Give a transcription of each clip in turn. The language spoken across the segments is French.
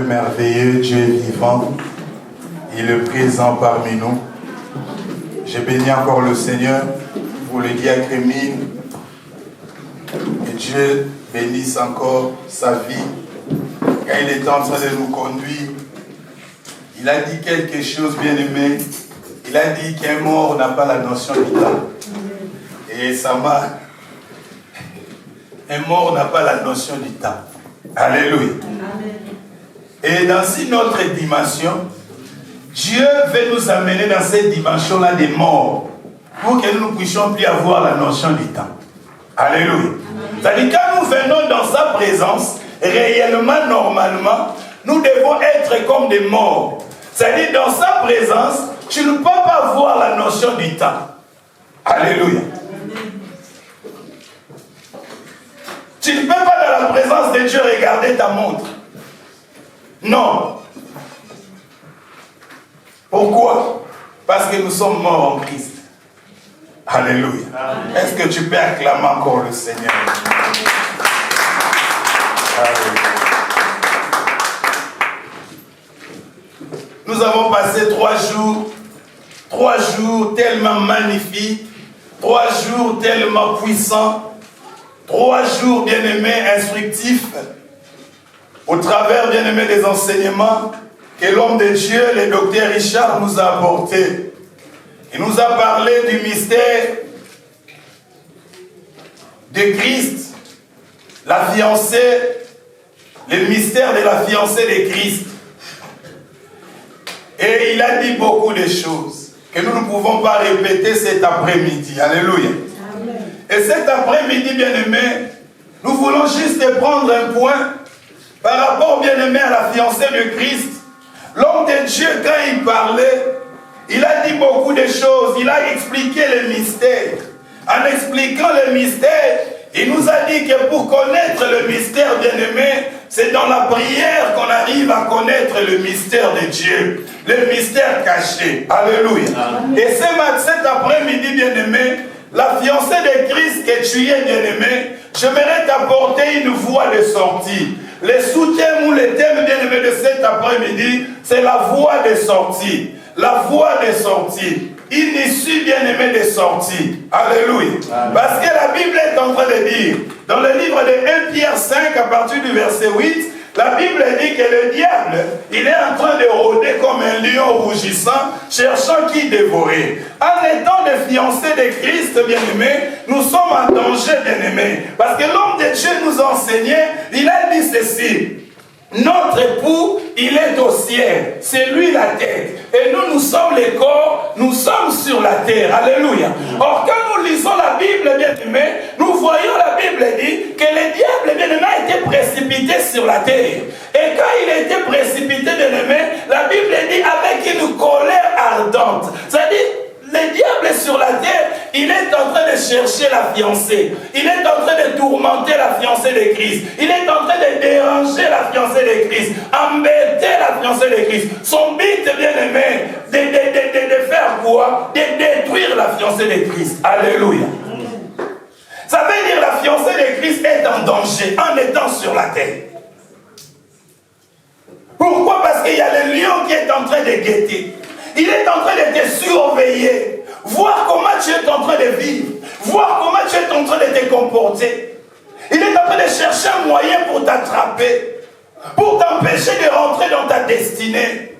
merveilleux, Dieu est vivant, il est présent parmi nous. Je bénis encore le Seigneur pour le diacre Émile. Que Dieu bénisse encore sa vie. Quand il est en train de nous conduire, il a dit quelque chose, bien aimé. Il a dit qu'un mort n'a pas la notion du temps. Et ça m'a... Un mort n'a pas la notion du temps. Alléluia. Et dans une autre dimension, Dieu veut nous amener dans cette dimension-là des morts pour que nous ne puissions plus avoir la notion du temps. Alléluia. C'est-à-dire quand nous venons dans sa présence, réellement, normalement, nous devons être comme des morts. C'est-à-dire dans sa présence, tu ne peux pas avoir la notion du temps. Alléluia. Tu ne peux pas dans la présence de Dieu regarder ta montre. Non. Pourquoi? Parce que nous sommes morts en Christ. Alléluia. Est-ce que tu peux acclamer encore le Seigneur? Alléluia. Nous avons passé 3 jours tellement magnifiques, 3 jours tellement puissants, 3 jours bien-aimés, instructifs, au travers, bien-aimés, des enseignements que l'homme de Dieu, le docteur Richard, nous a apportés. Il nous a parlé du mystère de Christ, la fiancée, le mystère de la fiancée de Christ. Et il a dit beaucoup de choses que nous ne pouvons pas répéter cet après-midi. Alléluia. Amen. Et cet après-midi, bien-aimé, nous voulons juste prendre un point par rapport, bien-aimé, à la fiancée de Christ. L'homme de Dieu, quand il parlait, il a dit beaucoup de choses. Il a expliqué le mystère. En expliquant le mystère, il nous a dit que pour connaître le mystère, bien-aimé, c'est dans la prière qu'on arrive à connaître le mystère de Dieu. Le mystère caché. Alléluia. Amen. Et cet après-midi, bien-aimé, la fiancée de Christ que tu es, bien-aimé, j'aimerais t'apporter une voie de sortie. Le sous-thème ou le thème, bien-aimé, de cet après-midi, c'est la voie de sortie. La voie de sortie. Une issue, bien-aimé, de sortie. Alléluia. Amen. Parce que la Bible est en train de dire, dans le livre de 1 Pierre 5, à partir du verset 8, la Bible dit que le diable, il est en train de rôder comme un lion rougissant, cherchant qui dévorer. En étant des fiancés de Christ, bien-aimés, nous sommes en danger, bien-aimés. Parce que l'homme de Dieu nous a enseigné, il a dit ceci. Notre époux, il est au ciel, c'est lui la tête. Et nous, nous sommes les corps, nous sommes sur la terre. Alléluia. Or, quand nous lisons la Bible, bien-aimé, nous voyons la Bible dit que le diable, bien-aimé, a été précipité sur la terre. Et quand il a été précipité, bien-aimé, la Bible dit avec une colère ardente. C'est-à-dire, le diable sur la terre, il est en train de chercher la fiancée. Il est en train de tourmenter la fiancée de Christ. Il est en train de déranger la fiancée de Christ. Embêter la fiancée de Christ. Son but, bien-aimé, de faire quoi? De détruire la fiancée de Christ. Alléluia. Ça veut dire la fiancée de Christ est en danger en étant sur la terre. Pourquoi? Parce qu'il y a le lion qui est en train de guetter. Il est en train de te surveiller, voir comment tu es en train de vivre, voir comment tu es en train de te comporter. Il est en train de chercher un moyen pour t'attraper, pour t'empêcher de rentrer dans ta destinée.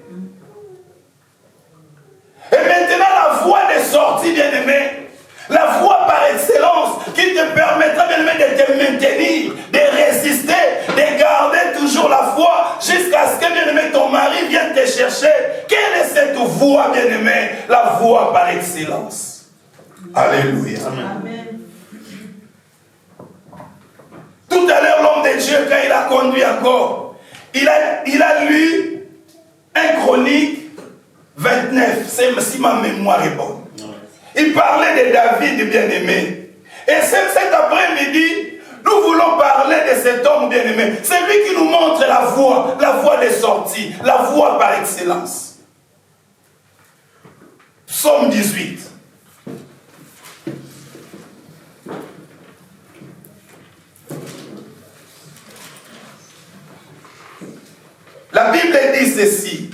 Et maintenant, la voie de sortie, bien-aimé, la voie par excellence qui te permettra, bien-aimé, de te maintenir, de résister, de garder toujours la foi jusqu'à ce que, bien-aimé, ton mari vienne te chercher. Quelle est cette voie, bien-aimé? La voie par excellence. Alléluia. Amen. Tout à l'heure, l'homme de Dieu, quand il a conduit encore, il a lu un Chronique 29, si ma mémoire est bonne. Il parlait de David bien-aimé. Et cet après-midi, nous voulons parler de cet homme bien-aimé. C'est lui qui nous montre la voie de sortie, la voie par excellence. Psaume 18. La Bible dit ceci.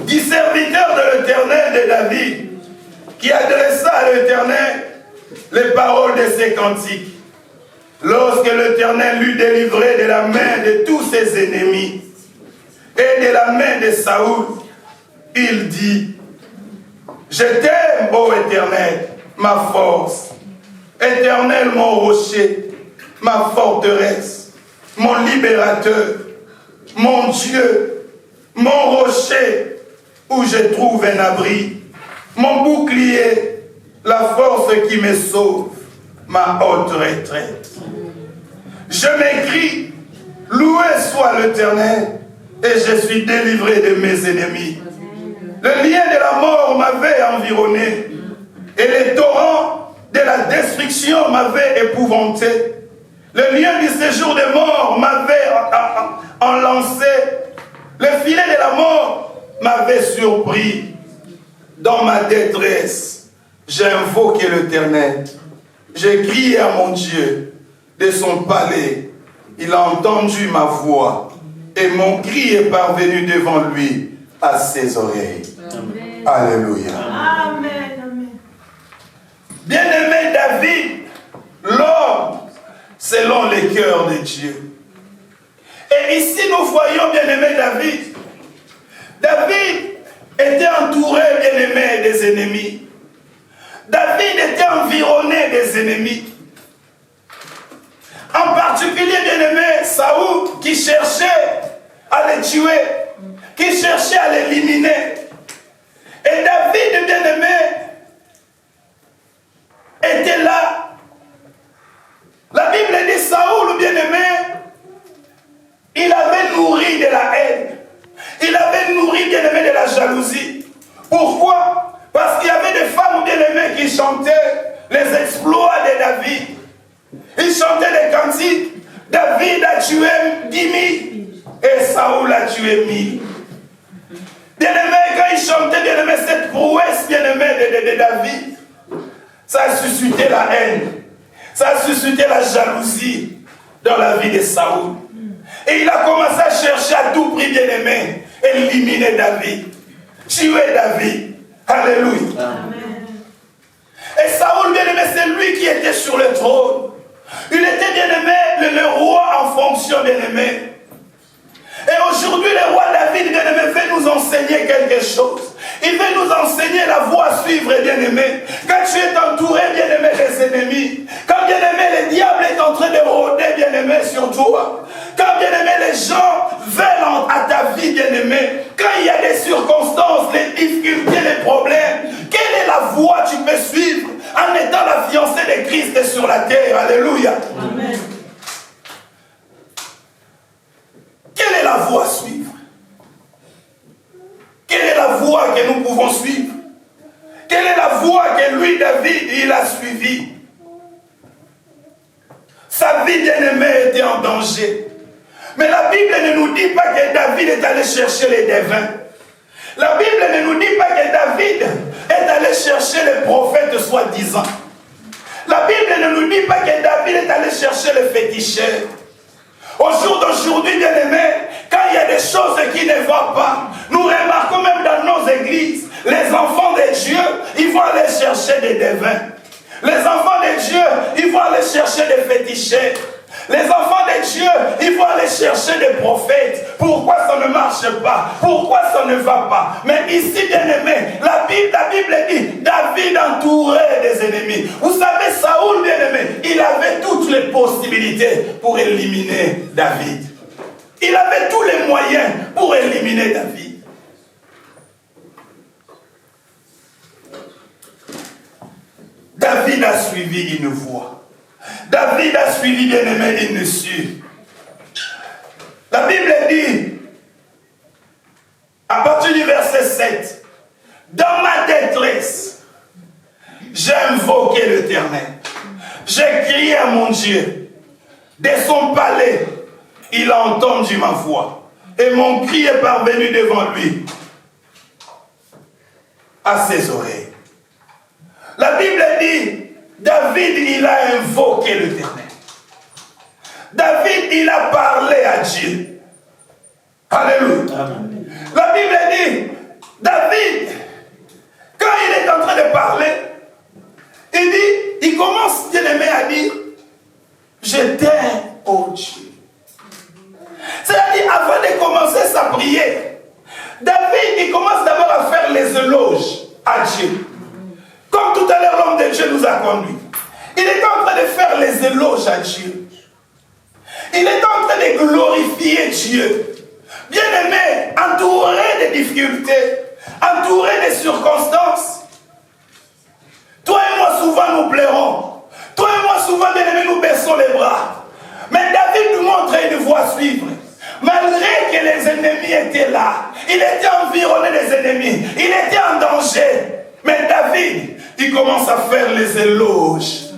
Du serviteur de l'Éternel de David, qui adressa à l'Éternel les paroles de ses cantiques. Lorsque l'Éternel l'eut délivré de la main de tous ses ennemis et de la main de Saoul, il dit, je t'aime, ô Éternel, ma force, Éternel, mon rocher, ma forteresse, mon libérateur, mon Dieu, mon rocher, où je trouve un abri, mon bouclier, la force qui me sauve, ma haute retraite. Je m'écrie, loué soit l'Éternel, et je suis délivré de mes ennemis. Le lien de la mort m'avait environné, et les torrents de la destruction m'avaient épouvanté. Le lien du séjour des morts m'avait enlancé. Le filet de la mort m'avait surpris. Dans ma détresse, j'ai invoqué l'Éternel. J'ai crié à mon Dieu de son palais. Il a entendu ma voix et mon cri est parvenu devant lui à ses oreilles. Amen. Alléluia. Amen. Bien-aimé David, l'homme selon les cœurs de Dieu. Et ici nous voyons bien-aimé David. David était entouré, bien-aimé, des ennemis. David était environné des ennemis. En particulier, bien-aimé, Saoul qui cherchait à les tuer, qui cherchait à l'éliminer. Et David, bien-aimé, était là. La Bible dit Saoul, bien-aimé, il avait nourri de la haine. Il avait nourri, bien-aimé, de la jalousie. Pourquoi? Parce qu'il y avait des femmes, bien-aimées, qui chantaient les exploits de David. Ils chantaient des cantiques. David a tué 10 000 et Saoul a tué 1000. Bien-aimé, quand ils chantaient, bien-aimé, cette prouesse, bien-aimé, de David, ça a suscité la haine. Ça a suscité la jalousie dans la vie de Saoul. Et il a commencé à chercher à tout prix, bien-aimé, éliminer David, tuer David. Alléluia. Amen. Et Saoul, bien-aimé, c'est lui qui était sur le trône. Il était, bien-aimé, le roi en fonction, bien-aimé. Et aujourd'hui, le roi David, bien-aimé, veut nous enseigner quelque chose. Il veut nous enseigner la voie à suivre, bien-aimé. Quand tu es entouré, bien-aimé, des ennemis, quand, bien-aimé, le diable est en train de rôder, bien-aimé, sur toi, quand, bien-aimé, les gens veulent à ta vie, bien-aimé, quand il y a des circonstances, les difficultés, les problèmes, quelle est la voie que tu peux suivre en étant la fiancée de Christ sur la terre? Alléluia. Amen. Quelle est la voie à suivre? Quelle est la voie que nous pouvons suivre? Quelle est la voie que lui, David, il a suivie? Sa vie, bien-aimée, était en danger. Mais la Bible ne nous dit pas que David est allé chercher les devins. La Bible ne nous dit pas que David est allé chercher les prophètes soi-disant. La Bible ne nous dit pas que David est allé chercher les féticheurs. Au jour d'aujourd'hui, bien-aimés, quand il y a des choses qui ne vont pas, nous remarquons même dans nos églises, les enfants de Dieu, ils vont aller chercher des devins. Les enfants de Dieu, ils vont aller chercher des féticheurs. Les enfants de Dieu, ils vont aller chercher des prophètes. Pourquoi ça ne marche pas? Pourquoi ça ne va pas? Mais ici, bien-aimé, la Bible dit, David entouré des ennemis. Vous savez, Saoul, bien-aimé, il avait toutes les possibilités pour éliminer David. Il avait tous les moyens pour éliminer David. David a suivi une voie. David a suivi, bien-aimé, une issue. La Bible dit, à partir du verset 7, dans ma détresse, j'ai invoqué l'Éternel. J'ai crié à mon Dieu. De son palais, il a entendu ma voix. Et mon cri est parvenu devant lui, à ses oreilles. La Bible dit, David, il a invoqué l'Éternel. David, il a parlé à Dieu. Alléluia. Amen. La Bible dit, David, quand il est en train de parler, il commence, bien-aimé, à dire, je t'aime, oh Dieu. C'est-à-dire, avant de commencer sa prière, David, il commence d'abord à faire les éloges à Dieu. Comme tout à l'heure, l'homme de Dieu nous a conduits. Il est en train de faire les éloges à Dieu. Il est en train de glorifier Dieu. Bien-aimé, entouré de difficultés, entouré de circonstances. Toi et moi, souvent, nous pleurons. Toi et moi, souvent, bien-aimé, nous baissons les bras. Mais David nous montrait une voie à suivre. Malgré que les ennemis étaient là, il était environné des ennemis, il était en danger. Mais David, il commence à faire les éloges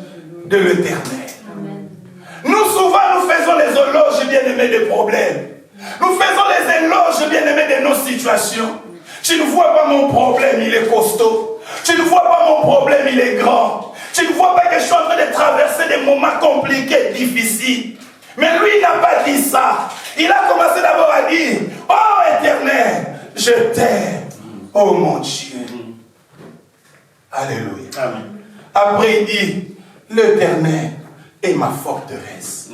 de l'Éternel. Nous, souvent, nous faisons les éloges, bien-aimés, des problèmes. Nous faisons les éloges, bien-aimés, de nos situations. Tu ne vois pas mon problème, il est costaud. Tu ne vois pas mon problème, il est grand. Tu ne vois pas que je suis en train de traverser des moments compliqués, difficiles. Mais lui, il n'a pas dit ça. Il a commencé d'abord à dire, oh Éternel, je t'aime, oh mon Dieu. Alléluia. Amen. Après, il dit, l'Éternel est ma forteresse.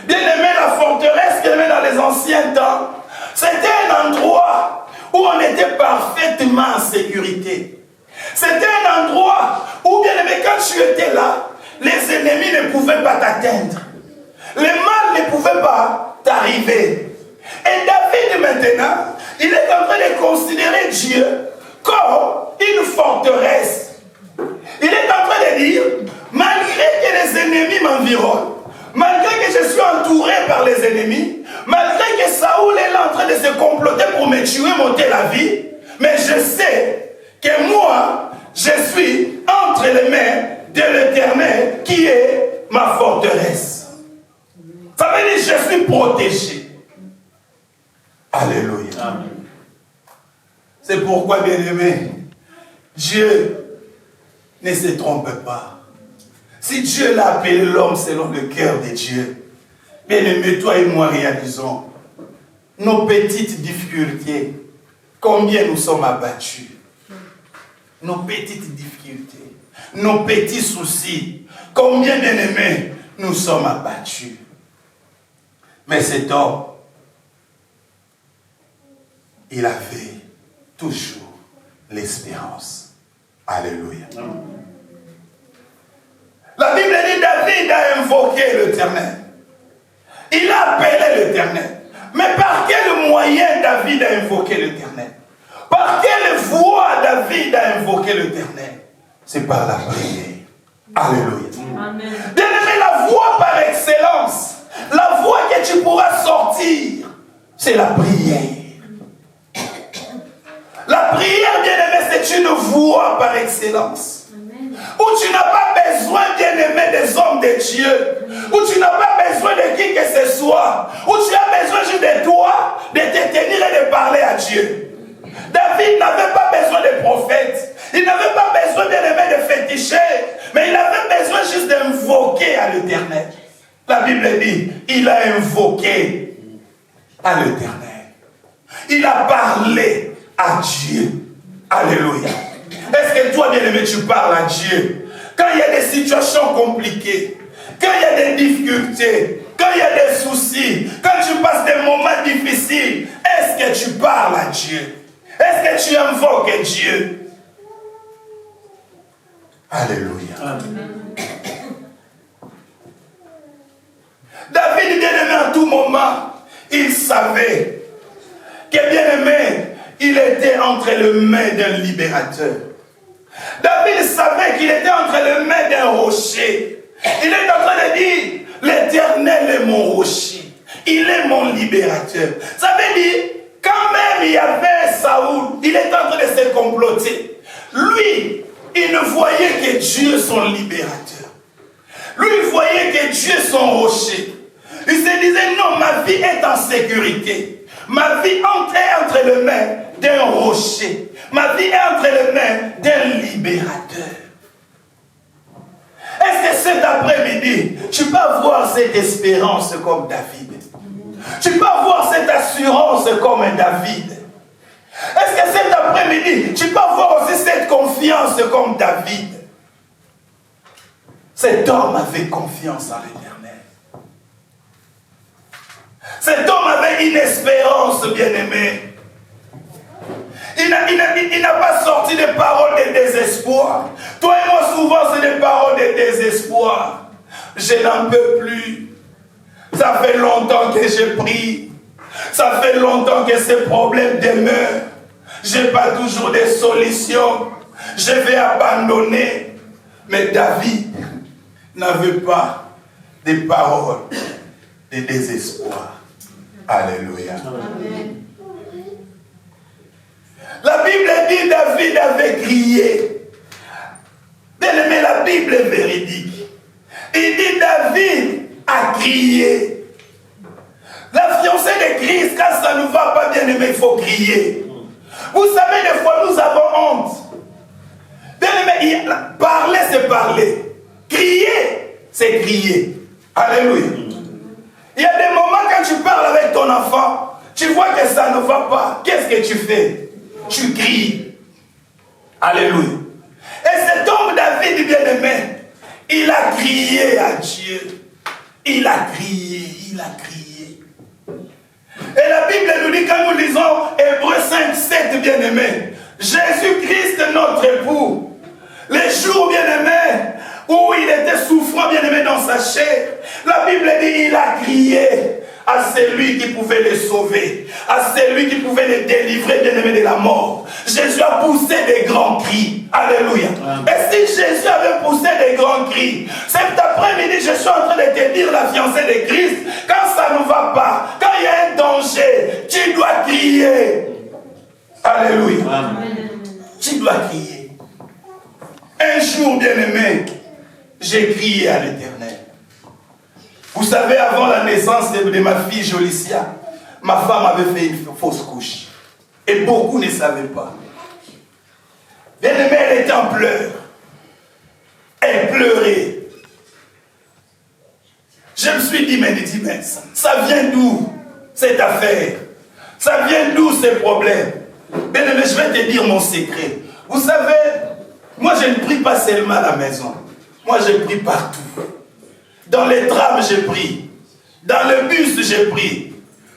Bien-aimé, la forteresse, bien-aimé, dans les anciens temps, c'était un endroit où on était parfaitement en sécurité. C'était un endroit où, bien-aimé, quand tu étais là, les ennemis ne pouvaient pas t'atteindre. Le mal ne pouvait pas t'arriver. Et David, maintenant, il est en train de considérer Dieu comme une forteresse. Il est en train de dire, malgré que les ennemis m'environnent, malgré que je suis entouré par les ennemis, malgré que Saoul est là en train de se comploter pour me tuer, m'ôter la vie, mais je sais que moi, je suis entre les mains de l'Éternel qui est ma forteresse. Ça veut dire que je suis protégé. Alléluia. Amen. C'est pourquoi, bien-aimé, Dieu ne se trompe pas. Si Dieu l'a appelé l'homme selon le cœur de Dieu, bien-aimé, toi et moi réalisons nos petites difficultés, combien nous sommes abattus. Nos petites difficultés, nos petits soucis, combien, bien-aimés, nous sommes abattus. Mais cet homme, il avait toujours l'espérance. Alléluia. La Bible dit David a invoqué l'Éternel. Il a appelé l'Éternel. Mais par quel moyen David a invoqué l'Éternel? Par quelle voie David a invoqué l'Éternel? C'est par la prière. Alléluia. Bien-aimé, la voie par excellence, la voie que tu pourras sortir, c'est la prière. La prière, bien-aimé, c'est une voie par excellence. Amen. Où tu n'as pas besoin, bien-aimé, des hommes de Dieu. Où tu n'as pas besoin de qui que ce soit. Où tu as besoin juste de toi, de te tenir et de parler à Dieu. David n'avait pas besoin de prophètes. Il n'avait pas besoin, bien-aimé, de féticher. Mais il avait besoin juste d'invoquer à l'Éternel. La Bible dit, il a invoqué à l'Éternel. Il a parlé à Dieu. Alléluia. Est-ce que toi, bien-aimé, tu parles à Dieu? Quand il y a des situations compliquées, quand il y a des difficultés, quand il y a des soucis, quand tu passes des moments difficiles, est-ce que tu parles à Dieu? Est-ce que tu invoques Dieu? Alléluia. Amen. David, bien-aimé, en tout moment, il savait que, bien-aimé, il était entre les mains d'un libérateur. David savait qu'il était entre les mains d'un rocher. Il est en train de dire, l'Éternel est mon rocher. Il est mon libérateur. Ça veut dire, quand même il y avait Saoul, il était en train de se comploter. Lui, il ne voyait que Dieu son libérateur. Lui, il voyait que Dieu son rocher. Il se disait, non, ma vie est en sécurité. Ma vie est entre les mains d'un rocher. Ma vie est entre les mains d'un libérateur. Est-ce que cet après-midi, tu peux avoir cette espérance comme David? Tu peux avoir cette assurance comme un David? Est-ce que cet après-midi, tu peux avoir aussi cette confiance comme David? Cet homme avait confiance en l'Éternel. Cet homme avait une espérance, bien-aimé. Il n'a pas sorti des paroles de désespoir. Toi et moi, souvent, c'est des paroles de désespoir. Je n'en peux plus. Ça fait longtemps que j'ai pris. Ça fait longtemps que ces problèmes demeurent. Je n'ai pas toujours des solutions. Je vais abandonner. Mais David n'avait pas des paroles de désespoir. Alléluia. Amen. La Bible dit David avait crié. Bien aimé, la Bible est véridique. Il dit David a crié. La fiancée de Christ, quand ça ne va pas, bien aimé, il faut crier. Vous savez, des fois, nous avons honte. Bien aimé, parler, c'est parler. Crier, c'est crier. Alléluia. Il y a des moments quand tu parles avec ton enfant, tu vois que ça ne va pas. Qu'est-ce que tu fais? Tu cries. Alléluia. Et cet homme David, bien-aimé, il a crié à Dieu. Il a crié, il a crié. Et la Bible nous dit, quand nous lisons Hébreux 5, 7, bien-aimé, Jésus-Christ, notre époux, les jours, bien-aimé, où il était souffrant, bien-aimé, dans sa chair, la Bible dit, il a crié à celui qui pouvait les sauver, à celui qui pouvait les délivrer, bien-aimé, de la mort. Jésus a poussé des grands cris. Alléluia. Amen. Et si Jésus avait poussé des grands cris, cet après-midi, je suis en train de te dire, la fiancée de Christ, quand ça ne va pas, quand il y a un danger, tu dois crier. Alléluia. Amen. Tu dois crier. Un jour, bien-aimé, j'ai crié à l'Éternel. Vous savez, avant la naissance de ma fille Jolicia, ma femme avait fait une fausse couche. Et beaucoup ne savaient pas. Bien-aimée, elle était en pleurs. Elle pleurait. Je me suis dit, mais ça vient d'où cette affaire? Ça vient d'où ces problèmes? Bien-aimé, je vais te dire mon secret. Vous savez, moi je ne prie pas seulement à la maison. Moi je prie partout. Dans les trams, j'ai pris. Dans le bus, j'ai pris.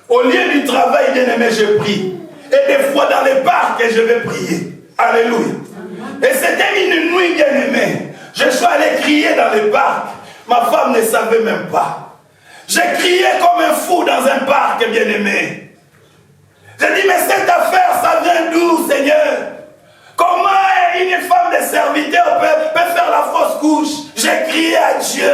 Au lieu du travail, bien-aimé, je prie. Et des fois, dans les parcs, je vais prier. Alléluia. Et c'était une nuit, bien-aimé. Je suis allé crier dans les parcs. Ma femme ne savait même pas. J'ai crié comme un fou dans un parc, bien-aimé. J'ai dit, mais cette affaire, ça vient d'où, Seigneur? Comment une femme de serviteur peut faire la fausse couche? J'ai crié à Dieu.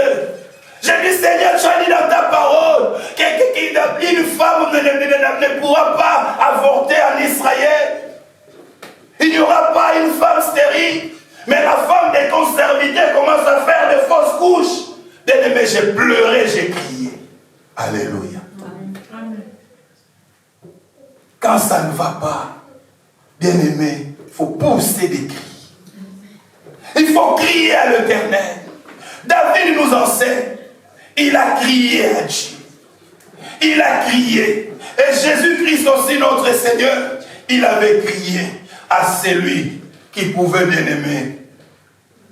J'ai dit, Seigneur, tu as dit dans ta parole qu'une femme ne pourra pas avorter en Israël. Il n'y aura pas une femme stérile. Mais la femme de ton serviteur commence à faire de fausses couches. Bien-aimé, j'ai pleuré, j'ai crié. Alléluia. Amen. Quand ça ne va pas, bien-aimé, il faut pousser des cris. Il faut crier à l'Éternel. David nous enseigne. Il a crié à Dieu. Il a crié. Et Jésus-Christ aussi, notre Seigneur, il avait crié à celui qui pouvait, bien aimer,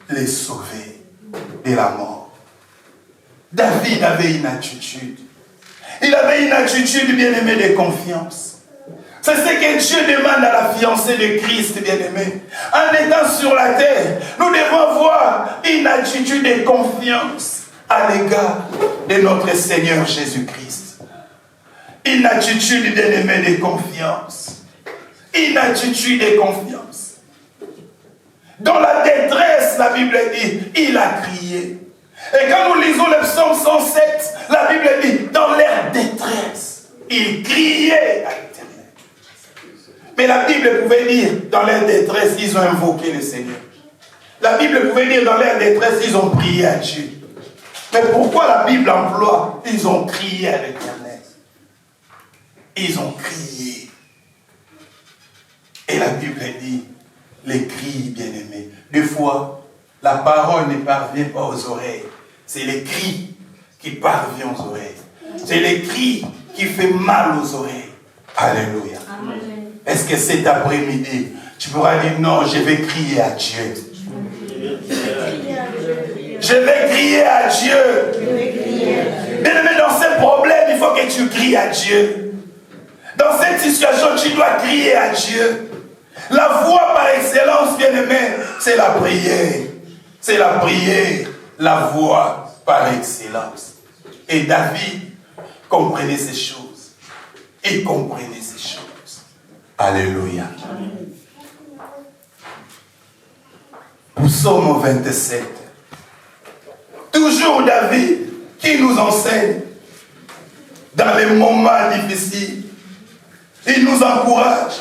les sauver de la mort. David avait une attitude. Il avait une attitude, bien aimé, de confiance. C'est ce que Dieu demande à la fiancée de Christ, bien aimé. En étant sur la terre, nous devons avoir une attitude de confiance à l'égard de notre Seigneur Jésus-Christ. Une attitude, bien aimé, de confiance. Une attitude de confiance. Dans la détresse, la Bible dit, il a crié. Et quand nous lisons le psaume 107, la Bible dit, dans leur détresse, il criait à l'Éternel. Mais la Bible pouvait dire, dans leur détresse, ils ont invoqué le Seigneur. La Bible pouvait dire, dans leur détresse, ils ont prié à Dieu. Mais pourquoi la Bible emploie, ils ont crié à l'Éternel? Ils ont crié. Et la Bible dit, les cris, bien-aimés. Des fois, la parole ne parvient pas aux oreilles. C'est les cris qui parviennent aux oreilles. C'est les cris qui font mal aux oreilles. Alléluia. Est-ce que cet après-midi, tu pourras dire non, je vais crier à Dieu. Je vais crier à Dieu. Bien-aimé, dans ces problèmes, il faut que tu cries à Dieu. Dans cette situation, tu dois crier à Dieu. La voix par excellence, bien-aimé, c'est la prière. C'est la prière, la voix par excellence. Et David comprenait ces choses. Il comprenait ces choses. Alléluia. Psaume 27. Toujours David qui nous enseigne dans les moments difficiles. Il nous encourage.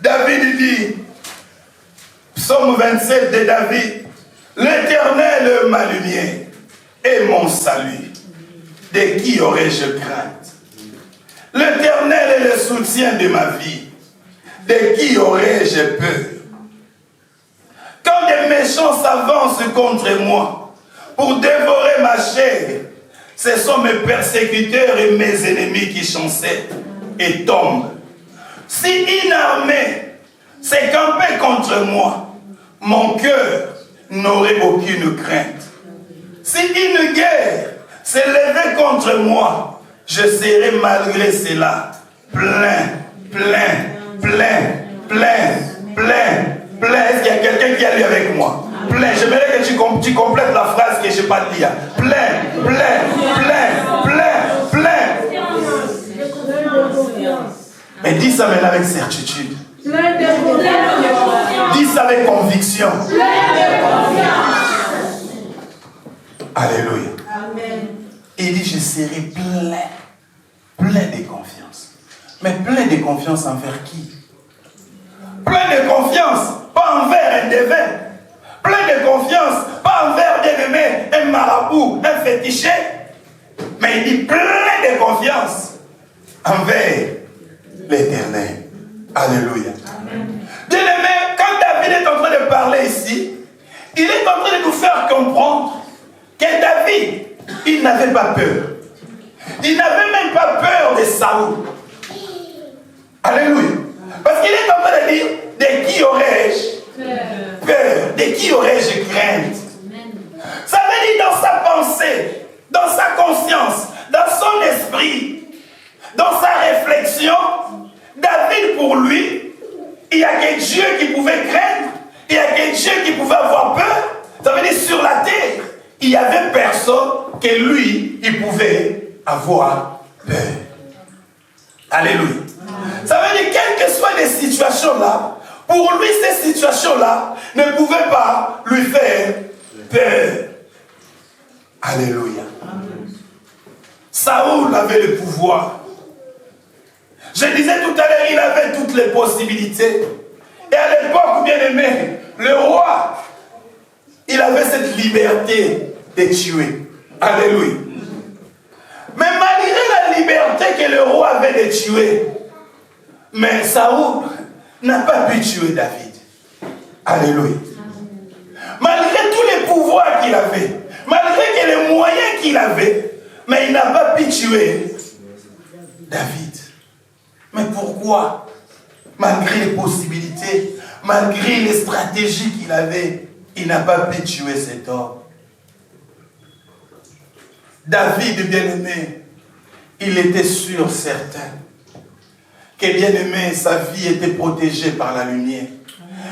David dit, Psaume 27 de David, l'Éternel est ma lumière et mon salut. De qui aurais-je crainte? L'Éternel est le soutien de ma vie. De qui aurais-je peur? Quand des méchants s'avancent contre moi pour dévorer ma chair, ce sont mes persécuteurs et mes ennemis qui chancellent et tombent. Si une armée s'est campée contre moi, mon cœur n'aurait aucune crainte. Si une guerre s'est levée contre moi, je serai malgré cela plein. Est-ce qu'il y a quelqu'un qui a lu avec moi? Plein. J'aimerais que tu complètes la phrase que je n'ai pas dit. Plein. Mais dis ça maintenant avec certitude. Dis ça avec conviction. Alléluia. Amen. Il dit, je serai plein de confiance. Mais plein de confiance envers qui? Plein de confiance, pas envers un devin. Plein de confiance, pas envers bien-aimé, un marabout, un fétiché. Mais il dit plein de confiance envers l'Éternel. Alléluia. Bien-aimé, quand David est en train de parler ici, il est en train de nous faire comprendre que David, il n'avait pas peur. Il n'avait même pas peur de Saoul. Alléluia. Parce qu'il est en train de dire, de qui aurais-je peur? De qui aurais-je crainte? Ça veut dire dans sa pensée, dans sa conscience, dans son esprit, dans sa réflexion, David pour lui, il n'y a que Dieu qui pouvait craindre, il n'y a que Dieu qui pouvait avoir peur. Ça veut dire sur la terre, il n'y avait personne que lui, il pouvait avoir peur. Alléluia. Ça veut dire, quelles que soient les situations-là, pour lui, ces situations-là ne pouvaient pas lui faire peur. Alléluia. Saoul avait le pouvoir. Je disais tout à l'heure, il avait toutes les possibilités. Et à l'époque, bien aimé, le roi, il avait cette liberté de tuer. Alléluia. Mais malgré la liberté que le roi avait de tuer, mais Saoul n'a pas pu tuer David. Alléluia. Malgré tous les pouvoirs qu'il avait, malgré que les moyens qu'il avait, mais il n'a pas pu tuer David. Mais pourquoi? Malgré les possibilités, malgré les stratégies qu'il avait, il n'a pas pu tuer cet homme. David, bien-aimé, il était sûr, certain, que bien-aimé, sa vie était protégée par la lumière.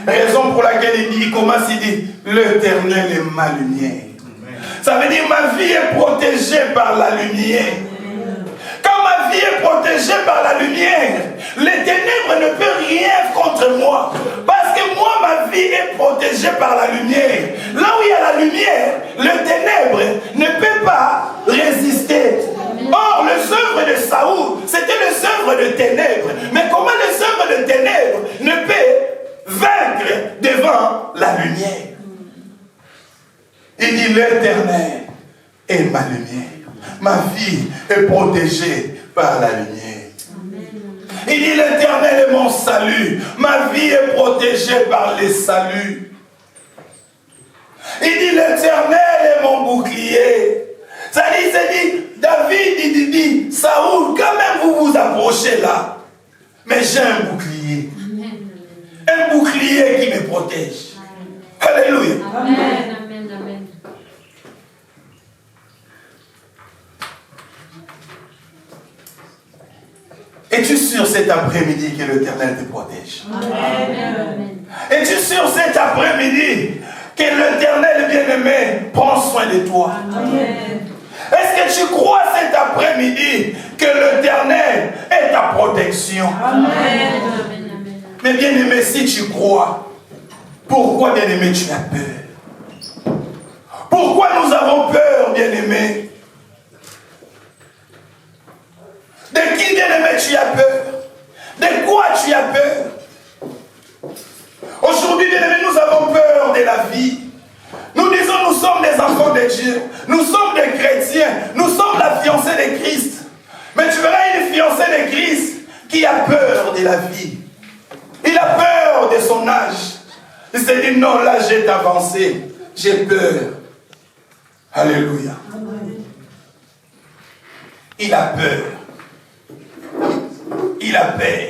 Raison pour laquelle il commence, il dit, l'Éternel est ma lumière. Ça veut dire, ma vie est protégée par la lumière. Quand ma vie est protégée par la lumière, les ténèbres ne peuvent rien contre moi. Parce que moi, ma vie est protégée par la lumière. Là où il y a la lumière, le ténèbre ne peut pas résister. Or, les œuvres de Saoul, c'était les œuvres de ténèbres. Mais comment les œuvres de ténèbres ne peuvent vaincre devant la lumière? Il dit, l'Éternel est ma lumière. Ma vie est protégée par la lumière. Il dit, l'Éternel est mon salut. Ma vie est protégée par les saluts. l'Éternel est mon bouclier. Ça dit, David, il dit, Saoul, quand même vous vous approchez là, mais j'ai un bouclier. Un bouclier qui me protège. Alléluia. Amen, amen, amen. Es-tu sûr cet après-midi que l'Éternel te protège? Amen. Es-tu sûr cet après-midi que l'Éternel bien-aimé prend soin de toi? Amen. Est-ce que tu crois cet après-midi que l'Éternel est ta protection? Amen. Mais bien-aimé, si tu crois, pourquoi bien-aimé tu as peur? Pourquoi nous avons peur, bien-aimé? De qui, bien-aimé, tu as peur? De quoi tu as peur? Aujourd'hui, bien-aimé, nous avons peur de la vie. Nous disons, nous sommes des enfants de Dieu. Nous sommes des chrétiens. Nous sommes la fiancée de Christ. Mais tu verras une fiancée de Christ qui a peur de la vie. Il a peur de son âge. Il s'est dit, non, l'âge est avancé. J'ai peur. Alléluia. Il a peur. Il a peur.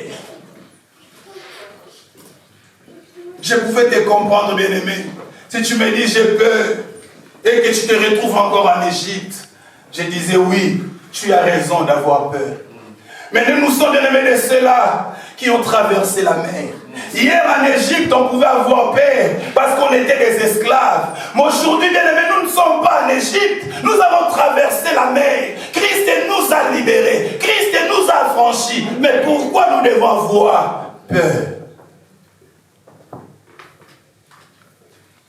Je pouvais te comprendre, bien-aimé. Si tu me dis j'ai peur et que tu te retrouves encore en Égypte, je disais oui, tu as raison d'avoir peur. Mais nous sommes bien-aimés de ceux-là qui ont traversé la mer. Hier en Égypte, on pouvait avoir peur parce qu'on était des esclaves. Mais aujourd'hui, bien-aimés, nous ne sommes pas en Égypte. Nous avons traversé la mer. Christ nous a libérés. Christ nous a affranchis. Mais pourquoi nous devons avoir peur?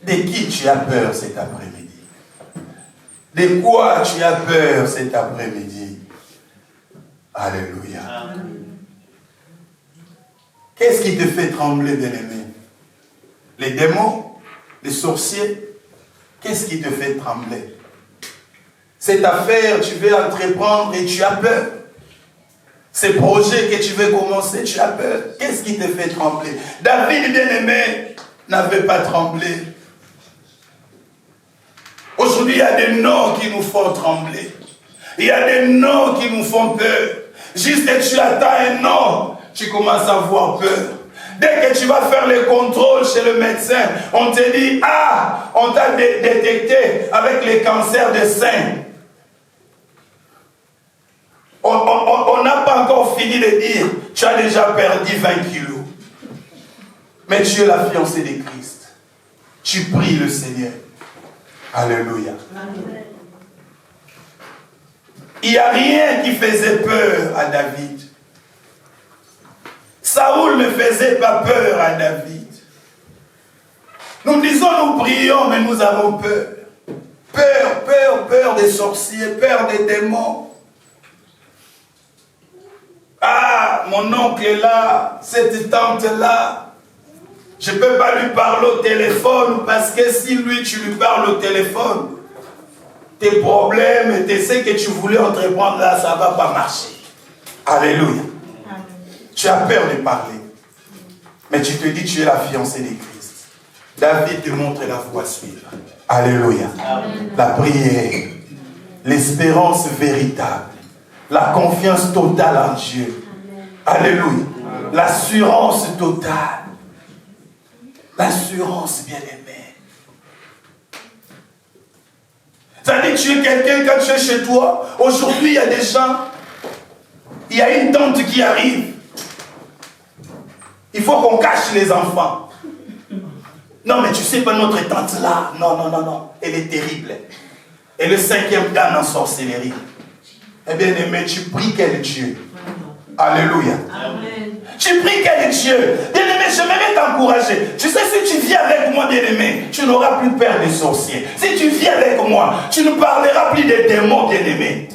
De qui tu as peur cet après-midi? De quoi tu as peur cet après-midi? Alléluia. Qu'est-ce qui te fait trembler, bien-aimé? Les démons? Les sorciers? Qu'est-ce qui te fait trembler? Cette affaire, tu veux entreprendre et tu as peur. Ces projets que tu veux commencer, tu as peur. Qu'est-ce qui te fait trembler? David, bien-aimé, n'avait pas tremblé. Aujourd'hui, il y a des noms qui nous font trembler. Il y a des noms qui nous font peur. Juste que tu attends un nom, tu commences à avoir peur. Dès que tu vas faire les contrôles chez le médecin, on te dit, ah, on t'a détecté avec les cancers des seins. On n'a pas encore fini de dire, tu as déjà perdu 20 kilos. Mais tu es la fiancée de Christ. Tu pries le Seigneur. Alléluia. Amen. Il n'y a rien qui faisait peur à David. Saoul ne faisait pas peur à David. Nous disons, nous prions, mais nous avons peur. Peur des sorciers, peur des démons. Ah, mon oncle est là, cette tante est là. Je ne peux pas lui parler au téléphone parce que si lui, tu lui parles au téléphone, tes problèmes, tes ce que tu voulais entreprendre là, ça ne va pas marcher. Alléluia. Amen. Tu as peur de parler. Mais tu te dis, tu es la fiancée de Christ. David te montre la voie à suivre. Alléluia. Amen. La prière, l'espérance véritable, la confiance totale en Dieu. Amen. Alléluia. L'assurance totale. L'assurance, bien-aimée. Ça dit que tu es quelqu'un quand tu es chez toi. Aujourd'hui, il y a des gens. Il y a une tante qui arrive. Il faut qu'on cache les enfants. Non, mais tu sais pas, notre tante là. Non. Elle est terrible. Elle est 5e dan en sorcellerie. Eh bien, aimé, tu pries quel Dieu. Alléluia. Amen. Tu pries quel Dieu. Bien-aimé, j'aimerais t'encourager. Tu sais, si tu viens avec moi, bien-aimé, tu n'auras plus peur des sorciers. Si tu viens avec moi, tu ne parleras plus des démons, bien-aimé.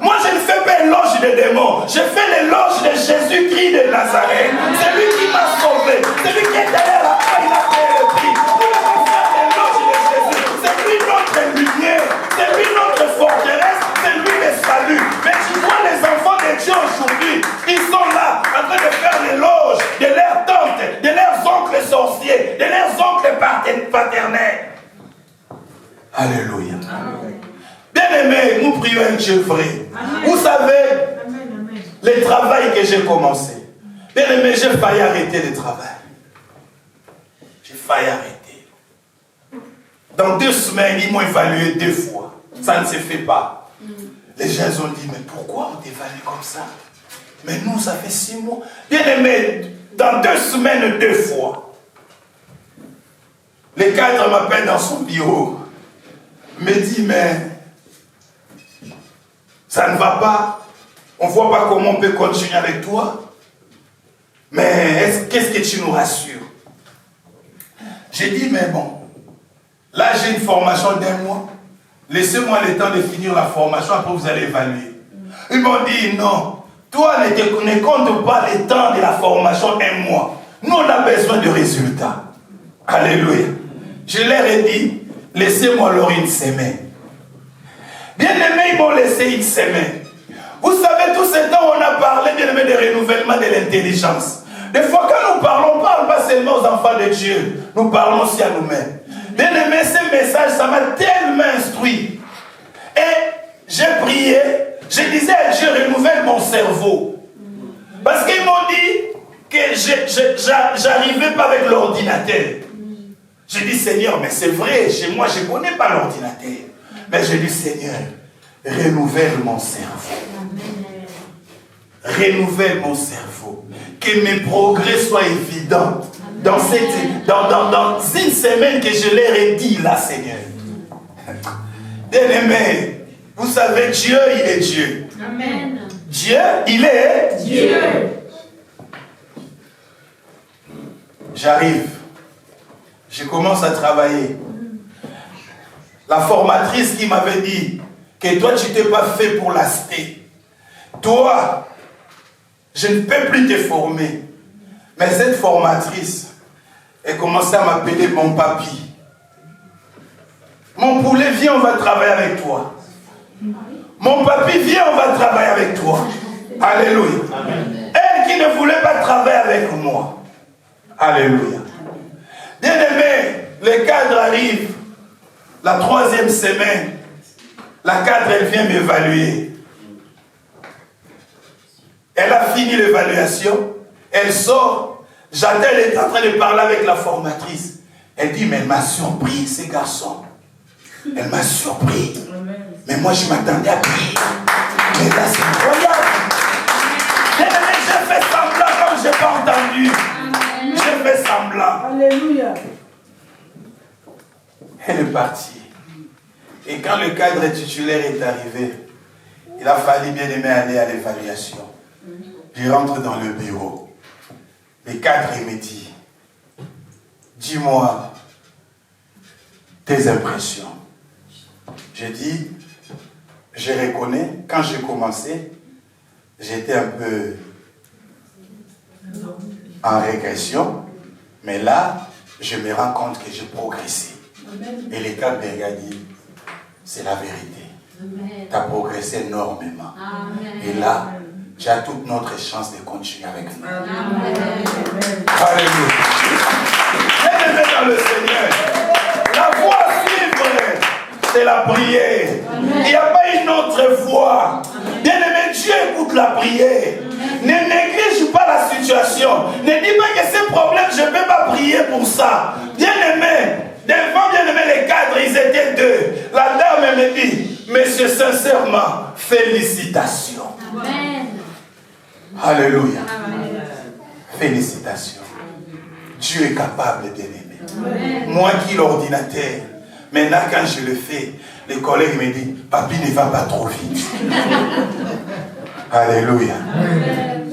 Moi, je ne fais pas l'éloge des démons. Je fais l'éloge de Jésus-Christ de Nazareth. C'est lui qui m'a sauvé. C'est lui qui est derrière la croix. Il a payé le prix. Nous devons faire l'éloge de Jésus. C'est lui notre lumière. C'est lui notre forteresse. C'est lui le salut. Mais tu vois les enfants de Dieu aujourd'hui, ils sont là en train de faire l'éloge de leurs tantes, de leurs oncles sorciers, de leurs oncles paternels. Alléluia. Bien-aimés, nous prions un Dieu vrai. Amen. Vous savez, le travail que j'ai commencé. Bien-aimés, j'ai failli arrêter le travail. J'ai failli arrêter. Dans 2 semaines, ils m'ont évalué 2 fois. Ça ne se fait pas. Les gens ont dit, mais pourquoi on t'évalue comme ça? Mais nous, ça fait 6 mois. Bien-aimés, dans 2 semaines, 2 fois. Le cadre m'appelle dans son bureau. Me dit, mais ça ne va pas. On ne voit pas comment on peut continuer avec toi. Mais qu'est-ce que tu nous rassures? J'ai dit, mais bon, là j'ai une formation d'1 mois. Laissez-moi le temps de finir la formation, après vous allez évaluer. Ils m'ont dit, non, toi ne compte pas le temps de la formation 1 mois. Nous on a besoin de résultats. Alléluia. Je leur ai dit, laissez-moi alors 1 semaine. Bien aimé, ils m'ont laissé 1 semaine. Vous savez, tout ce temps, on a parlé, bien aimé, de renouvellement de l'intelligence. Des fois, quand nous parlons, on ne parle pas seulement aux enfants de Dieu. Nous parlons aussi à nous-mêmes. Bien aimé, ce message, ça m'a tellement instruit. Et j'ai prié, je disais à Dieu, renouvelle mon cerveau. Parce qu'ils m'ont dit que j'arrivais pas avec l'ordinateur. J'ai dit, Seigneur, mais c'est vrai, chez moi, je ne connais pas l'ordinateur. Mais j'ai dit, Seigneur, renouvelle mon cerveau. Renouvelle mon cerveau. Que mes progrès soient évidents. Dans 1 semaine que je leur ai dit là, Seigneur. Bien-aimé, vous savez, Dieu, il est Dieu. Amen. Dieu, il est Dieu. J'arrive. Je commence à travailler. La formatrice qui m'avait dit que toi, tu t'es pas fait pour l'aspect. Toi, je ne peux plus te former. Mais cette formatrice, elle commençait à m'appeler mon papy. Mon poulet, viens, on va travailler avec toi. Mon papy, viens, on va travailler avec toi. Alléluia. Amen. Elle qui ne voulait pas travailler avec moi. Alléluia. Bien-aimé, le cadre arrive. La 3e semaine, la cadre, elle vient m'évaluer. Elle a fini l'évaluation. Elle sort. J'attends, elle est en train de parler avec la formatrice. Elle dit, mais elle m'a surpris, ces garçons. Elle m'a surpris. Mais moi, je m'attendais à prier. Mais là, c'est incroyable. J'ai fait semblant comme je n'ai pas entendu. J'ai fait semblant. Alléluia. Elle est partie. Et quand le cadre titulaire est arrivé, il a fallu bien aimer aller à l'évaluation. Je rentre dans le bureau. Le cadre me dit, dis-moi tes impressions. Je dis, je reconnais, quand j'ai commencé, j'étais un peu en régression, mais là, je me rends compte que j'ai progressé. Et le cadre me regarde dit, c'est la vérité. Tu as progressé énormément. Amen. Et là, tu as toute notre chance de continuer avec nous. Amen. Alléluia. Bien-aimé dans le Seigneur, la voie à suivre, c'est la prière. Il n'y a pas une autre voie. Bien-aimé, Dieu écoute la prière. Ne néglige pas la situation. Ne dis pas que ce problème, je ne peux pas prier pour ça. Bien-aimé, devant bien-aimé les cadres, ils étaient 2. La dame me dit, monsieur, sincèrement, félicitations. Amen. Alléluia. Amen. Félicitations. Dieu est capable, bien-aimé. Moi qui l'ordinateur, maintenant quand je le fais, les collègues me disent, papi ne va pas trop vite. Alléluia. Amen.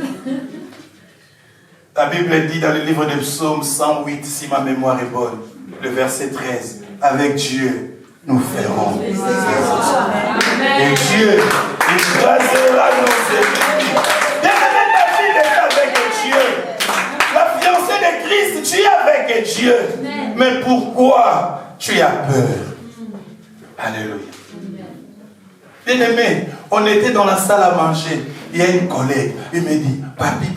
La Bible dit dans le livre de Psaume 108, si ma mémoire est bonne, le verset 13, avec Dieu, nous ferons. Et Dieu écrasera nos ennemis. Bien-aimé, ta vie est avec Dieu. La fiancée de Christ, tu es avec Dieu. Mais pourquoi tu as peur? Alléluia. Bien-aimé, on était dans la salle à manger. Il y a une collègue, il me dit, papi,